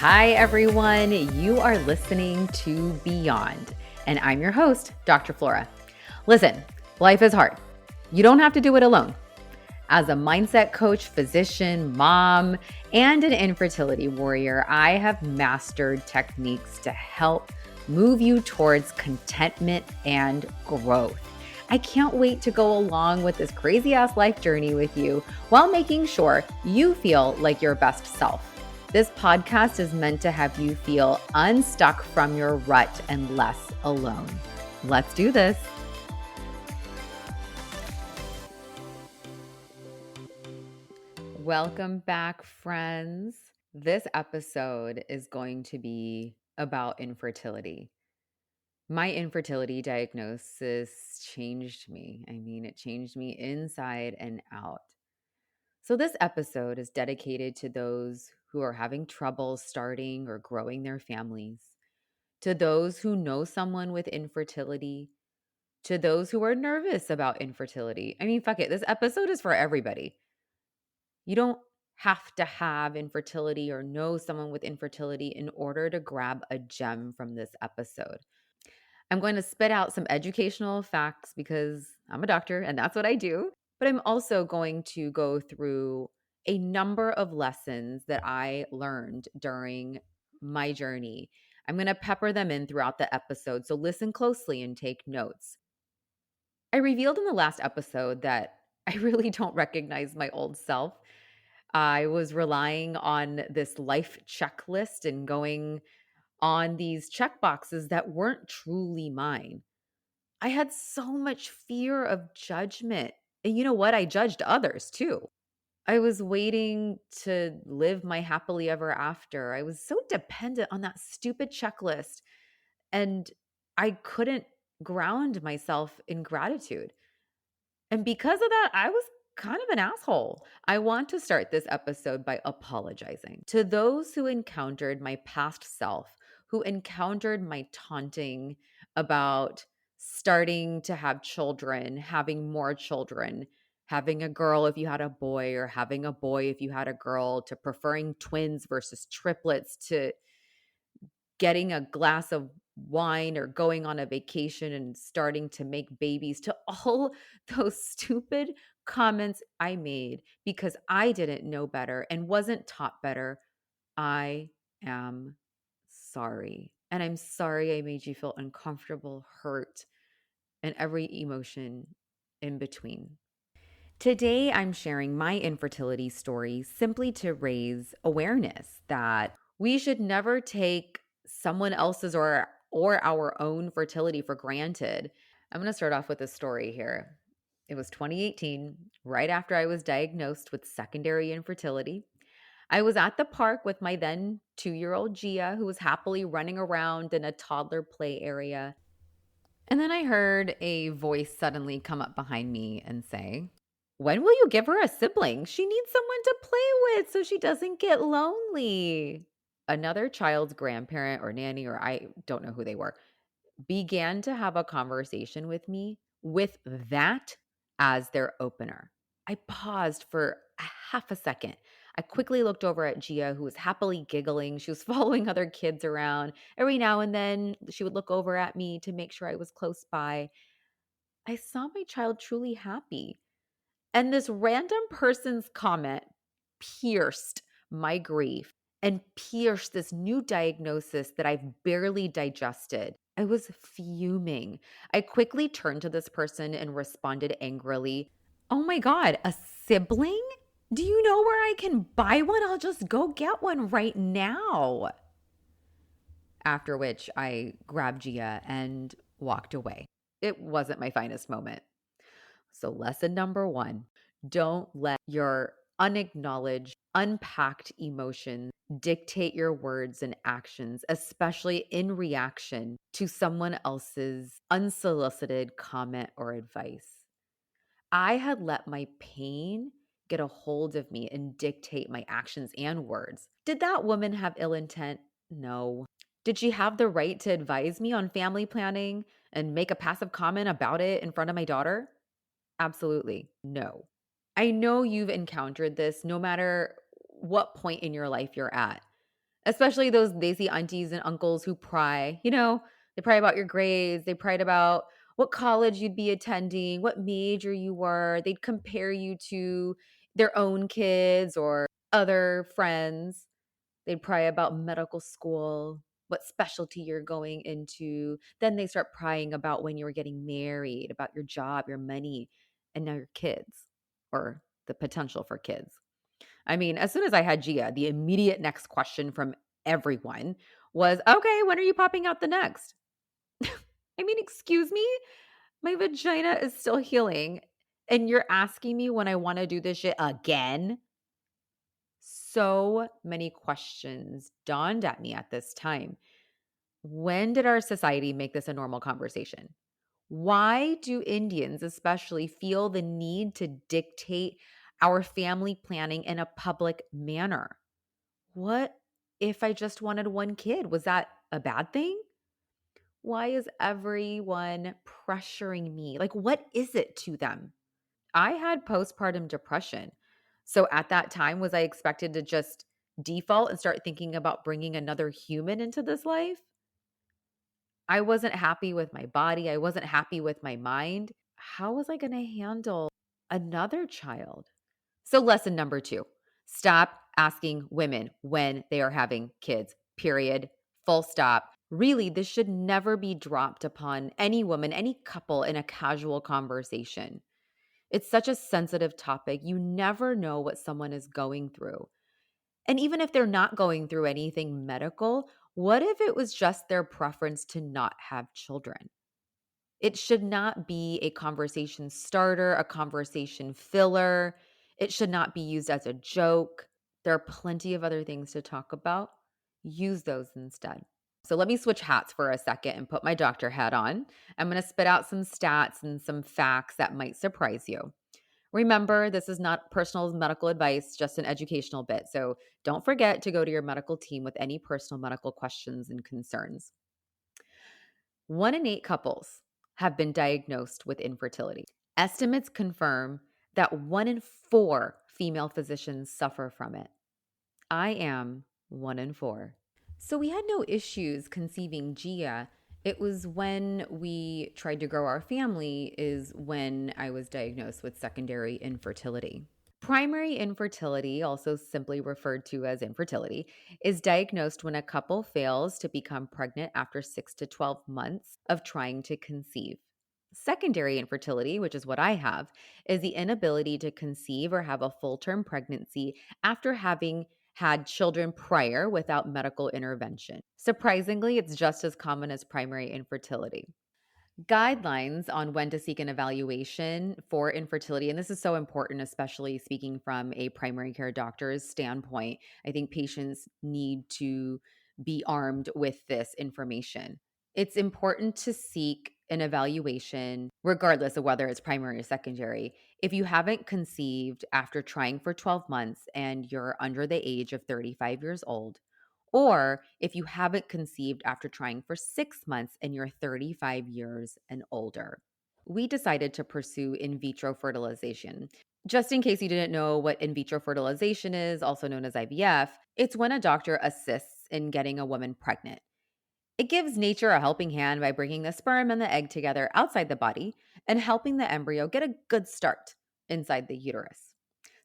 Hi, everyone. You are listening to Beyond, and I'm your host, Dr. Flora. Listen, life is hard. You don't have to do it alone. As a mindset coach, physician, mom, and an infertility warrior, I have mastered techniques to help move you towards contentment and growth. I can't wait to go along with this crazy ass life journey with you while making sure you feel like your best self. This podcast is meant to have you feel unstuck from your rut and less alone. Let's do this. Welcome back, friends. This episode is going to be about infertility. My infertility diagnosis changed me. It changed me inside and out. So, this episode is dedicated to those who are having trouble starting or growing their families, to those who know someone with infertility, to those who are nervous about infertility. Fuck it. This episode is for everybody. You don't have to have infertility or know someone with infertility in order to grab a gem from this episode. I'm going to spit out some educational facts because I'm a doctor and that's what I do. But I'm also going to go through a number of lessons that I learned during my journey. I'm going to pepper them in throughout the episode. So listen closely and take notes. I revealed in the last episode that I really don't recognize my old self. I was relying on this life checklist and going on these check boxes that weren't truly mine. I had so much fear of judgment. And you know what? I judged others too. I was waiting to live my happily ever after. I was so dependent on that stupid checklist. And I couldn't ground myself in gratitude. And because of that, I was kind of an asshole. I want to start this episode by apologizing to those who encountered my past self, who encountered my taunting about starting to have children, having more children, having a girl if you had a boy, or having a boy if you had a girl, to preferring twins versus triplets, to getting a glass of wine or going on a vacation and starting to make babies, to all those stupid comments I made because I didn't know better and wasn't taught better. I am sorry. And I'm sorry I made you feel uncomfortable, hurt, and every emotion in between. Today, I'm sharing my infertility story simply to raise awareness that we should never take someone else's or our own fertility for granted. I'm going to start off with a story here. It was 2018, right after I was diagnosed with secondary infertility. I was at the park with my then 2-year-old Gia, who was happily running around in a toddler play area. And then I heard a voice suddenly come up behind me and say, "When will you give her a sibling? She needs someone to play with so she doesn't get lonely." Another child's grandparent or nanny, or I don't know who they were, began to have a conversation with me with that as their opener. I paused for a half a second. I quickly looked over at Gia, who was happily giggling. She was following other kids around. Every now and then, she would look over at me to make sure I was close by. I saw my child truly happy. And this random person's comment pierced my grief and pierced this new diagnosis that I've barely digested. I was fuming. I quickly turned to this person and responded angrily, "Oh my God, a sibling? Do you know where I can buy one? I'll just go get one right now." After which I grabbed Gia and walked away. It wasn't my finest moment. So, lesson number one, don't let your unacknowledged, unpacked emotions dictate your words and actions, especially in reaction to someone else's unsolicited comment or advice. I had let my pain get a hold of me and dictate my actions and words. Did that woman have ill intent? No. Did she have the right to advise me on family planning and make a passive comment about it in front of my daughter? Absolutely no. I know you've encountered this no matter what point in your life you're at. Especially those lazy aunties and uncles who pry, they pry about your grades, they pried about what college you'd be attending, what major you were. They'd compare you to their own kids or other friends. They'd pry about medical school, what specialty you're going into. Then they start prying about when you were getting married, about your job, your money, and now your kids or the potential for kids. I mean, as soon as I had Gia, the immediate next question from everyone was, okay, when are you popping out the next? I mean, excuse me? My vagina is still healing. And you're asking me when I want to do this shit again? So many questions dawned at me at this time. When did our society make this a normal conversation? Why do Indians, especially, feel the need to dictate our family planning in a public manner? What if I just wanted one kid? Was that a bad thing? Why is everyone pressuring me? Like, what is it to them? I had postpartum depression. So at that time, was I expected to just default and start thinking about bringing another human into this life? I wasn't happy with my body. I wasn't happy with my mind. How was I going to handle another child? So, lesson number two, stop asking women when they are having kids, period. Full stop. Really, this should never be dropped upon any woman, any couple in a casual conversation. It's such a sensitive topic. You never know what someone is going through. And even if they're not going through anything medical, what if it was just their preference to not have children? It should not be a conversation starter, a conversation filler. It should not be used as a joke. There are plenty of other things to talk about. Use those instead. So let me switch hats for a second and put my doctor hat on. I'm going to spit out some stats and some facts that might surprise you. Remember, this is not personal medical advice, just an educational bit. So don't forget to go to your medical team with any personal medical questions and concerns. 1 in 8 couples have been diagnosed with infertility. Estimates confirm that 1 in 4 female physicians suffer from it. I am 1 in 4. So we had no issues conceiving Gia. It was when we tried to grow our family is when I was diagnosed with secondary infertility. Primary infertility, also simply referred to as infertility, is diagnosed when a couple fails to become pregnant after 6 to 12 months of trying to conceive. Secondary infertility, which is what I have, is the inability to conceive or have a full term pregnancy after having had children prior without medical intervention. Surprisingly, it's just as common as primary infertility. Guidelines on when to seek an evaluation for infertility. And this is so important, especially speaking from a primary care doctor's standpoint. I think patients need to be armed with this information. It's important to seek an evaluation, regardless of whether it's primary or secondary. If you haven't conceived after trying for 12 months and you're under the age of 35 years old, or if you haven't conceived after trying for 6 months and you're 35 years and older. We decided to pursue in vitro fertilization. Just in case you didn't know what in vitro fertilization is, also known as IVF, it's when a doctor assists in getting a woman pregnant. It gives nature a helping hand by bringing the sperm and the egg together outside the body and helping the embryo get a good start inside the uterus.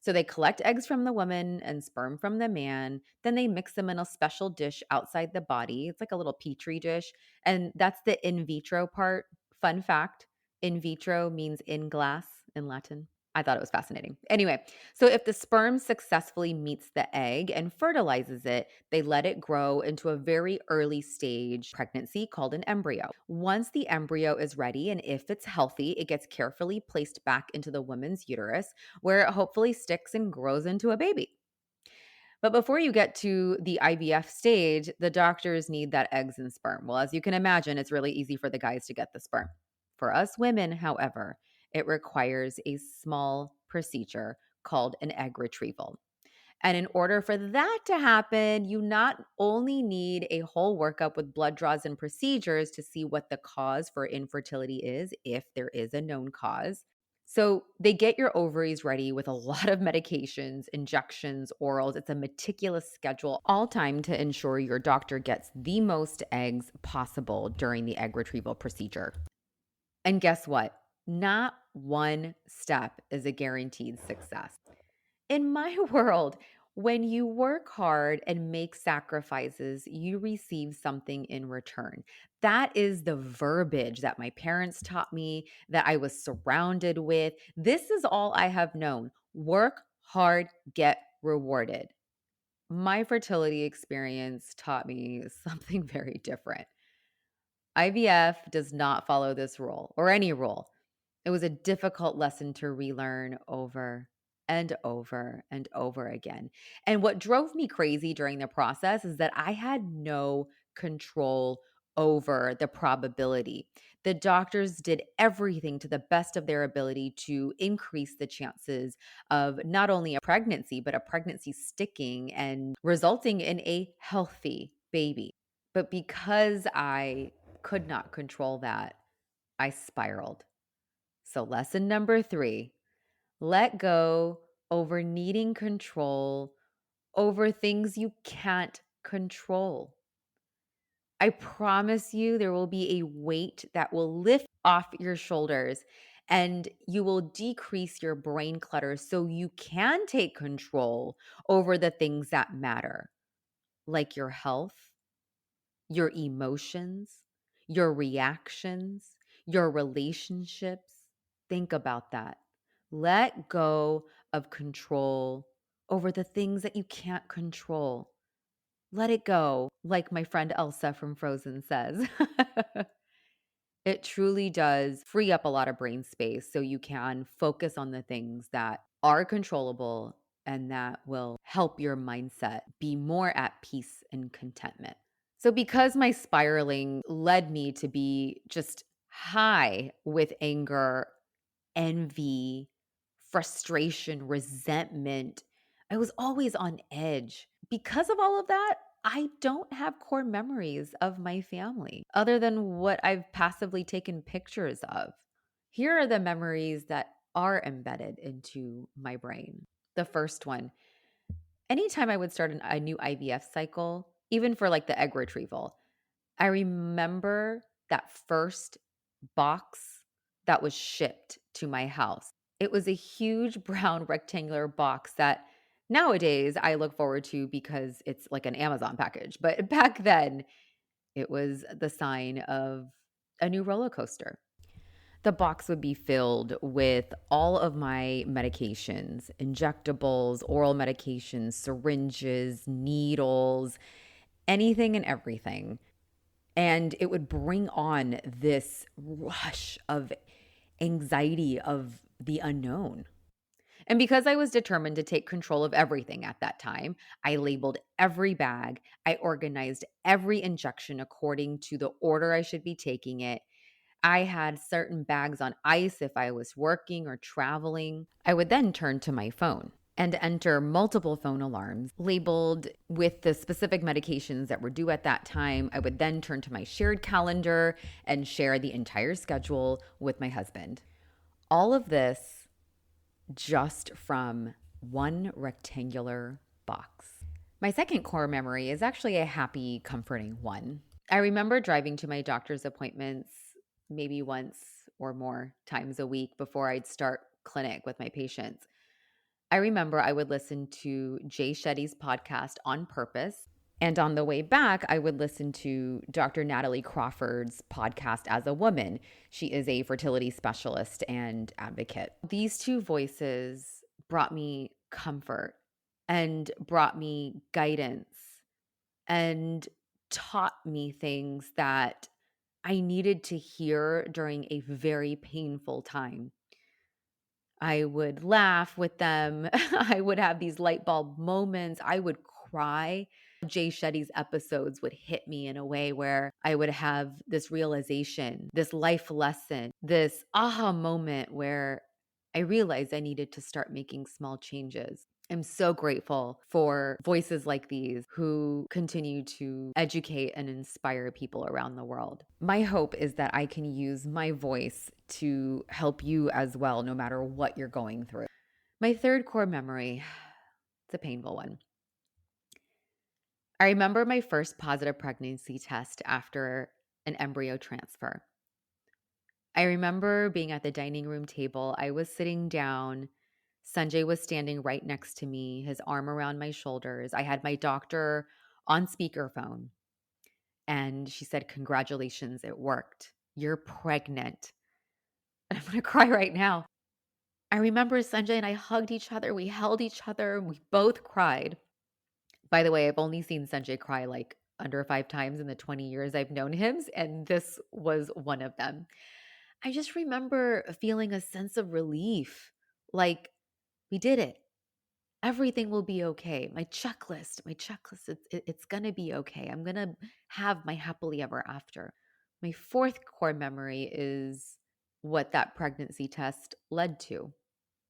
So they collect eggs from the woman and sperm from the man. Then they mix them in a special dish outside the body. It's like a little petri dish. And that's the in vitro part. Fun fact, in vitro means in glass in Latin. I thought it was fascinating. Anyway, so if the sperm successfully meets the egg and fertilizes it, they let it grow into a very early stage pregnancy called an embryo. Once the embryo is ready and if it's healthy, it gets carefully placed back into the woman's uterus where it hopefully sticks and grows into a baby. But before you get to the IVF stage, the doctors need that eggs and sperm. Well, as you can imagine, it's really easy for the guys to get the sperm. For us women, however, it requires a small procedure called an egg retrieval. And in order for that to happen, you not only need a whole workup with blood draws and procedures to see what the cause for infertility is, if there is a known cause. So they get your ovaries ready with a lot of medications, injections, orals. It's a meticulous schedule, all time to ensure your doctor gets the most eggs possible during the egg retrieval procedure. And guess what? Not one step is a guaranteed success. In my world, when you work hard and make sacrifices, you receive something in return. That is the verbiage that my parents taught me, that I was surrounded with. This is all I have known. Work hard, get rewarded. My fertility experience taught me something very different. IVF does not follow this rule or any rule. It was a difficult lesson to relearn over and over and over again. And what drove me crazy during the process is that I had no control over the probability. The doctors did everything to the best of their ability to increase the chances of not only a pregnancy, but a pregnancy sticking and resulting in a healthy baby. But because I could not control that, I spiraled. So, lesson number 3, let go over needing control over things you can't control. I promise you, there will be a weight that will lift off your shoulders and you will decrease your brain clutter so you can take control over the things that matter, like your health, your emotions, your reactions, your relationships. Think about that. Let go of control over the things that you can't control. Let it go, like my friend Elsa from Frozen says. It truly does free up a lot of brain space so you can focus on the things that are controllable and that will help your mindset be more at peace and contentment. So, because my spiraling led me to be just high with anger, envy, frustration, resentment, I was always on edge. Because of all of that, I don't have core memories of my family other than what I've passively taken pictures of. Here are the memories that are embedded into my brain. The first one, anytime I would start a new IVF cycle, even for like the egg retrieval, I remember that first box that was shipped to my house. It was a huge brown rectangular box that nowadays I look forward to because it's like an Amazon package. But back then, it was the sign of a new roller coaster. The box would be filled with all of my medications, injectables, oral medications, syringes, needles, anything and everything. And it would bring on this rush of anxiety of the unknown. And because I was determined to take control of everything at that time, I labeled every bag. I organized every injection according to the order I should be taking it. I had certain bags on ice if I was working or traveling. I would then turn to my phone and enter multiple phone alarms labeled with the specific medications that were due at that time. I would then turn to my shared calendar and share the entire schedule with my husband. All of this just from one rectangular box. My second core memory is actually a happy, comforting one. I remember driving to my doctor's appointments maybe once or more times a week before I'd start clinic with my patients. I remember I would listen to Jay Shetty's podcast On Purpose. And on the way back, I would listen to Dr. Natalie Crawford's podcast As a Woman. She is a fertility specialist and advocate. These two voices brought me comfort and brought me guidance and taught me things that I needed to hear during a very painful time. I would laugh with them. I would have these light bulb moments. I would cry. Jay Shetty's episodes would hit me in a way where I would have this realization, this life lesson, this aha moment where I realized I needed to start making small changes. I'm so grateful for voices like these who continue to educate and inspire people around the world. My hope is that I can use my voice to help you as well, no matter what you're going through. My third core memory, it's a painful one. I remember my first positive pregnancy test after an embryo transfer. I remember being at the dining room table. I was sitting down. Sanjay was standing right next to me, his arm around my shoulders. I had my doctor on speakerphone, and she said, "Congratulations, it worked. You're pregnant." And I'm going to cry right now. I remember Sanjay and I hugged each other. We held each other. And we both cried. By the way, I've only seen Sanjay cry like under 5 times in the 20 years I've known him, and this was one of them. I just remember feeling a sense of relief, like we did it. Everything will be okay. My checklist, it's going to be okay. I'm going to have my happily ever after. My fourth core memory is what that pregnancy test led to,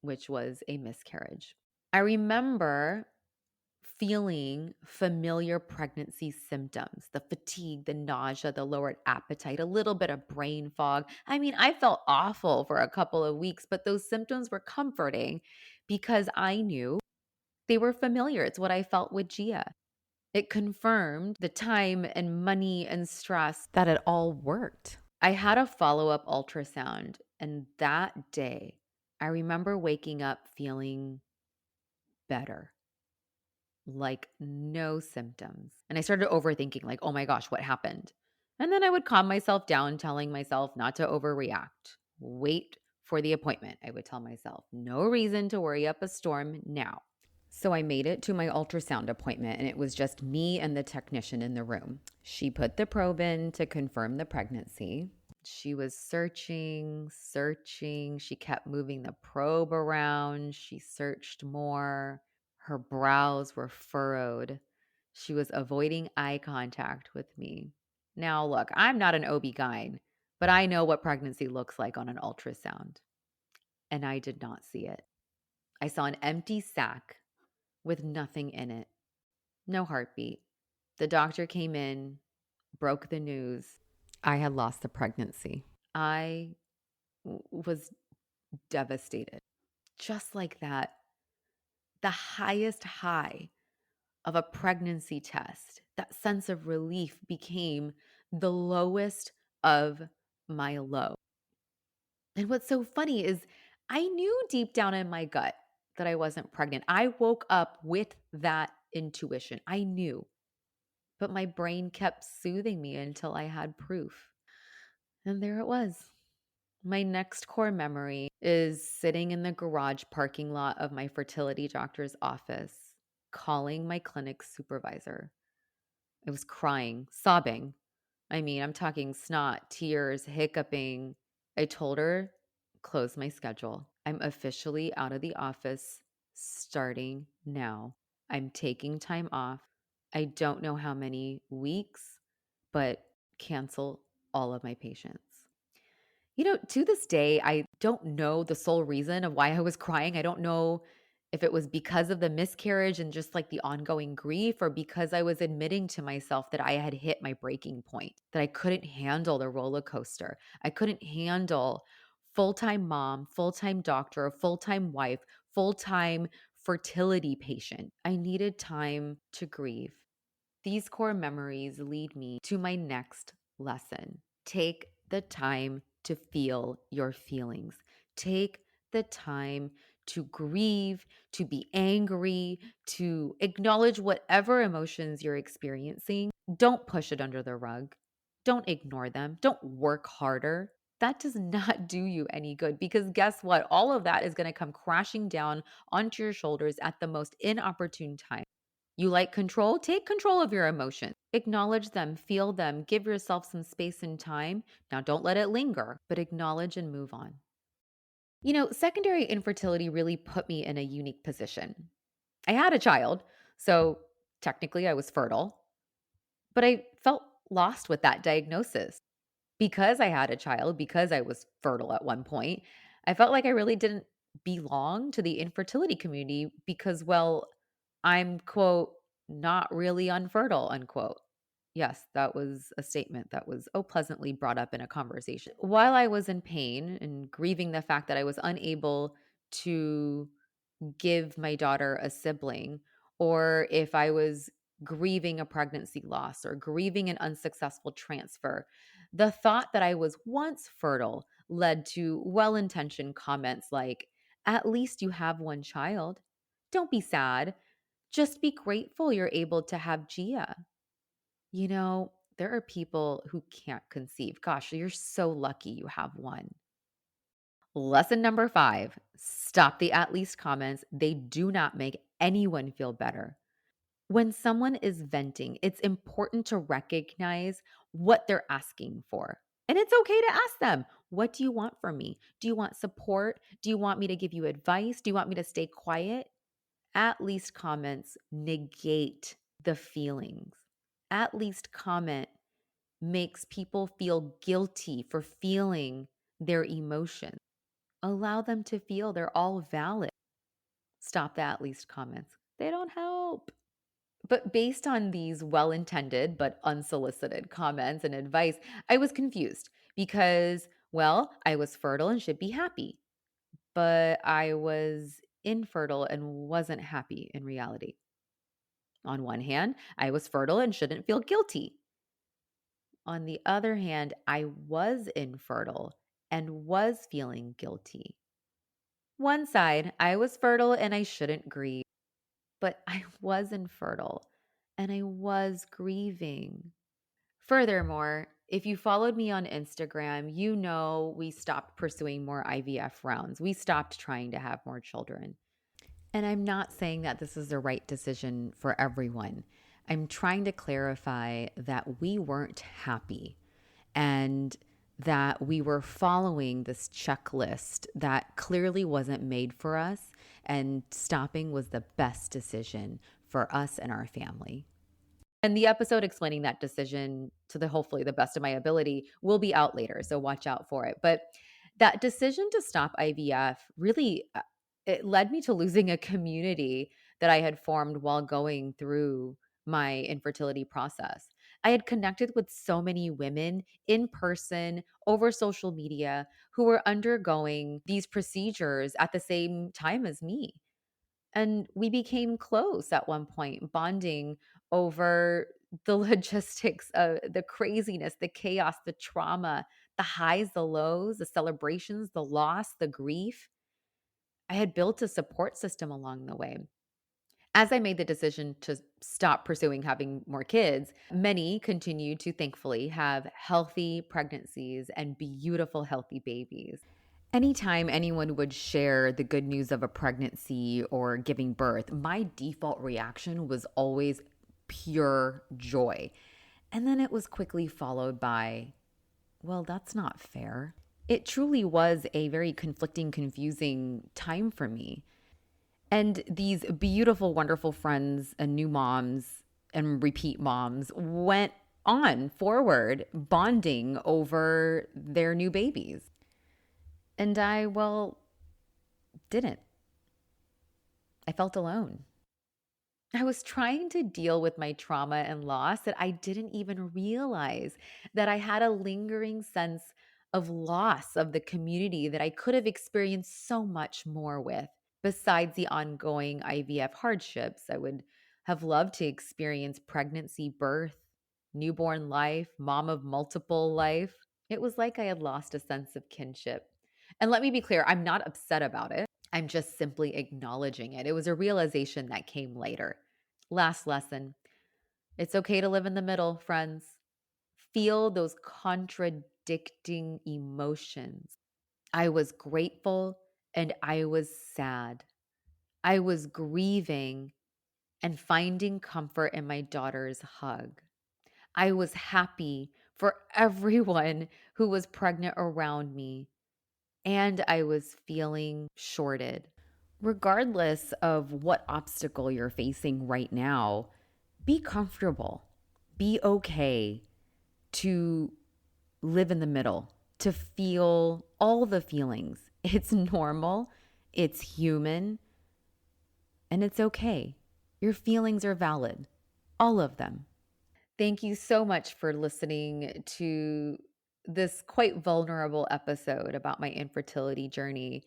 which was a miscarriage. I remember feeling familiar pregnancy symptoms, the fatigue, the nausea, the lowered appetite, a little bit of brain fog. I mean, I felt awful for a couple of weeks, but those symptoms were comforting because I knew they were familiar. It's what I felt with Gia. It confirmed the time and money and stress that it all worked. I had a follow up ultrasound, and that day, I remember waking up feeling better, like no symptoms. And I started overthinking, like, oh my gosh, what happened? And then I would calm myself down, telling myself not to overreact. Wait for the appointment. I would tell myself, no reason to worry up a storm now. So I made it to my ultrasound appointment, and it was just me and the technician in the room. She put the probe in to confirm the pregnancy. She was searching. She kept moving the probe around. She searched more. Her brows were furrowed. She was avoiding eye contact with me. Now, look, I'm not an OB-GYN, but I know what pregnancy looks like on an ultrasound. And I did not see it. I saw an empty sac with nothing in it, no heartbeat. The doctor came in, broke the news. I had lost the pregnancy. I was devastated. Just like that, the highest high of a pregnancy test, that sense of relief became the lowest of my low. And what's so funny is I knew deep down in my gut that I wasn't pregnant. I woke up with that intuition. I knew, but my brain kept soothing me until I had proof. And there it was. My next core memory is sitting in the garage parking lot of my fertility doctor's office, calling my clinic supervisor. I was crying, sobbing. I mean, I'm talking snot, tears, hiccuping. I told her, close my schedule. I'm officially out of the office starting now. I'm taking time off. I don't know how many weeks, but cancel all of my patients. To this day, I don't know the sole reason of why I was crying. I don't know if it was because of the miscarriage and just like the ongoing grief, or because I was admitting to myself that I had hit my breaking point, that I couldn't handle the roller coaster. I couldn't handle full time mom, full time doctor, full time wife, full time fertility patient. I needed time to grieve. These core memories lead me to my next lesson. Take the time to feel your feelings. Take the time to grieve, to be angry, to acknowledge whatever emotions you're experiencing. Don't push it under the rug. Don't ignore them. Don't work harder. That does not do you any good, because guess what? All of that is going to come crashing down onto your shoulders at the most inopportune time. You like control? Take control of your emotions. Acknowledge them, feel them, give yourself some space and time. Now, don't let it linger, but acknowledge and move on. Secondary infertility really put me in a unique position. I had a child, so technically I was fertile, but I felt lost with that diagnosis. Because I had a child, because I was fertile at one point, I felt like I really didn't belong to the infertility community because, well, I'm, quote, not really unfertile, unquote. Yes, that was a statement that was, oh, pleasantly brought up in a conversation. While I was in pain and grieving the fact that I was unable to give my daughter a sibling, or if I was grieving a pregnancy loss or grieving an unsuccessful transfer, the thought that I was once fertile led to well intentioned comments like, at least you have one child. Don't be sad. Just be grateful you're able to have Gia. There are people who can't conceive. Gosh, you're so lucky you have one. Lesson number 5, stop the at least comments. They do not make anyone feel better. When someone is venting, it's important to recognize what they're asking for. And it's okay to ask them, what do you want from me? Do you want support? Do you want me to give you advice? Do you want me to stay quiet? At least comments negate the feelings. At least comment makes people feel guilty for feeling their emotions. Allow them to feel they're all valid. Stop the at least comments. They don't help. But based on these well intended but unsolicited comments and advice, I was confused because, well, I was fertile and should be happy, but I was infertile and wasn't happy in reality. On one hand, I was fertile and shouldn't feel guilty. On the other hand, I was infertile and was feeling guilty. One side, I was fertile and I shouldn't grieve, but I was infertile and I was grieving. Furthermore, if you followed me on Instagram, you know we stopped pursuing more IVF rounds. We stopped trying to have more children. And I'm not saying that this is the right decision for everyone. I'm trying to clarify that we weren't happy and that we were following this checklist that clearly wasn't made for us, and stopping was the best decision for us and our family. And the episode explaining that decision to the hopefully the best of my ability will be out later, so watch out for it. But that decision to stop IVF really it led me to losing a community that I had formed while going through my infertility process. I had connected with so many women in person over social media who were undergoing these procedures at the same time as me. And we became close at one point, bonding over the logistics, the craziness, the chaos, the trauma, the highs, the lows, the celebrations, the loss, the grief. I had built a support system along the way. As I made the decision to stop pursuing having more kids, many continue to thankfully have healthy pregnancies and beautiful, healthy babies. Anytime anyone would share the good news of a pregnancy or giving birth, my default reaction was always pure joy. And then it was quickly followed by, well, that's not fair. It truly was a very conflicting, confusing time for me. And these beautiful, wonderful friends and new moms and repeat moms went on forward, bonding over their new babies. And I, well, didn't. I felt alone. I was trying to deal with my trauma and loss that I didn't even realize that I had a lingering sense of loss of the community that I could have experienced so much more with. Besides the ongoing IVF hardships, I would have loved to experience pregnancy, birth, newborn life, mom of multiple life. It was like I had lost a sense of kinship. And let me be clear, I'm not upset about it. I'm just simply acknowledging it. It was a realization that came later. Last lesson, it's okay to live in the middle, friends. Feel those contradicting emotions. I was grateful and I was sad. I was grieving and finding comfort in my daughter's hug. I was happy for everyone who was pregnant around me, and I was feeling shorted. Regardless of what obstacle you're facing right now, be comfortable, be okay to live in the middle, to feel all the feelings. It's normal It's human and it's okay. Your feelings are valid, all of them. Thank you so much for listening to this quite vulnerable episode about my infertility journey.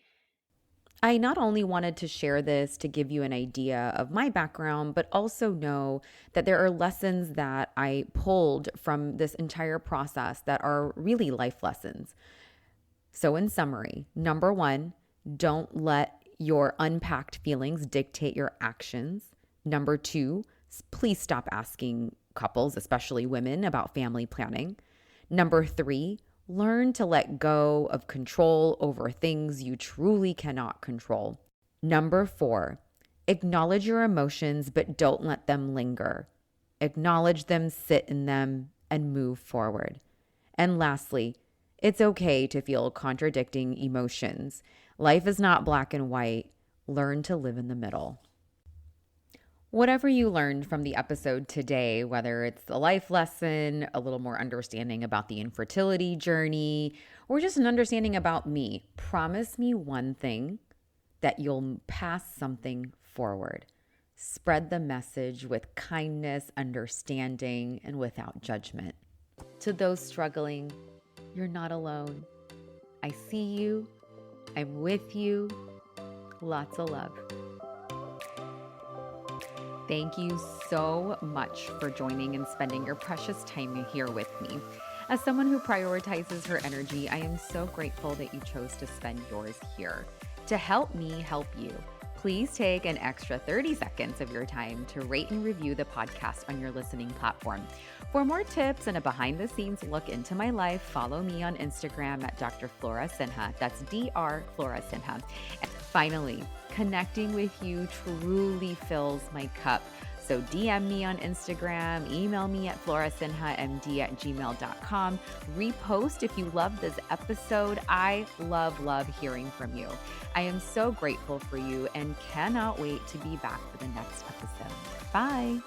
I not only wanted to share this to give you an idea of my background, but also know that there are lessons that I pulled from this entire process that are really life lessons. So, in summary, number one, don't let your unpacked feelings dictate your actions. Number two, please stop asking couples, especially women, about family planning. Number three, learn to let go of control over things you truly cannot control. Number four, acknowledge your emotions, but don't let them linger. Acknowledge them, sit in them, and move forward. And lastly, it's okay to feel contradicting emotions. Life is not black and white. Learn to live in the middle. Whatever you learned from the episode today, whether it's a life lesson, a little more understanding about the infertility journey, or just an understanding about me, promise me one thing, that you'll pass something forward. Spread the message with kindness, understanding, and without judgment. To those struggling, you're not alone. I see you. I'm with you. Lots of love. Thank you so much for joining and spending your precious time here with me. As someone who prioritizes her energy, I am so grateful that you chose to spend yours here. To help me help you, please take an extra 30 seconds of your time to rate and review the podcast on your listening platform. For more tips and a behind-the-scenes look into my life, follow me on Instagram at Dr. Flora Sinha. That's Dr. Flora Sinha. And finally, connecting with you truly fills my cup. So DM me on Instagram, email me at florasinhamd@gmail.com, repost if you love this episode. I love hearing from you. I am so grateful for you and cannot wait to be back for the next episode. Bye.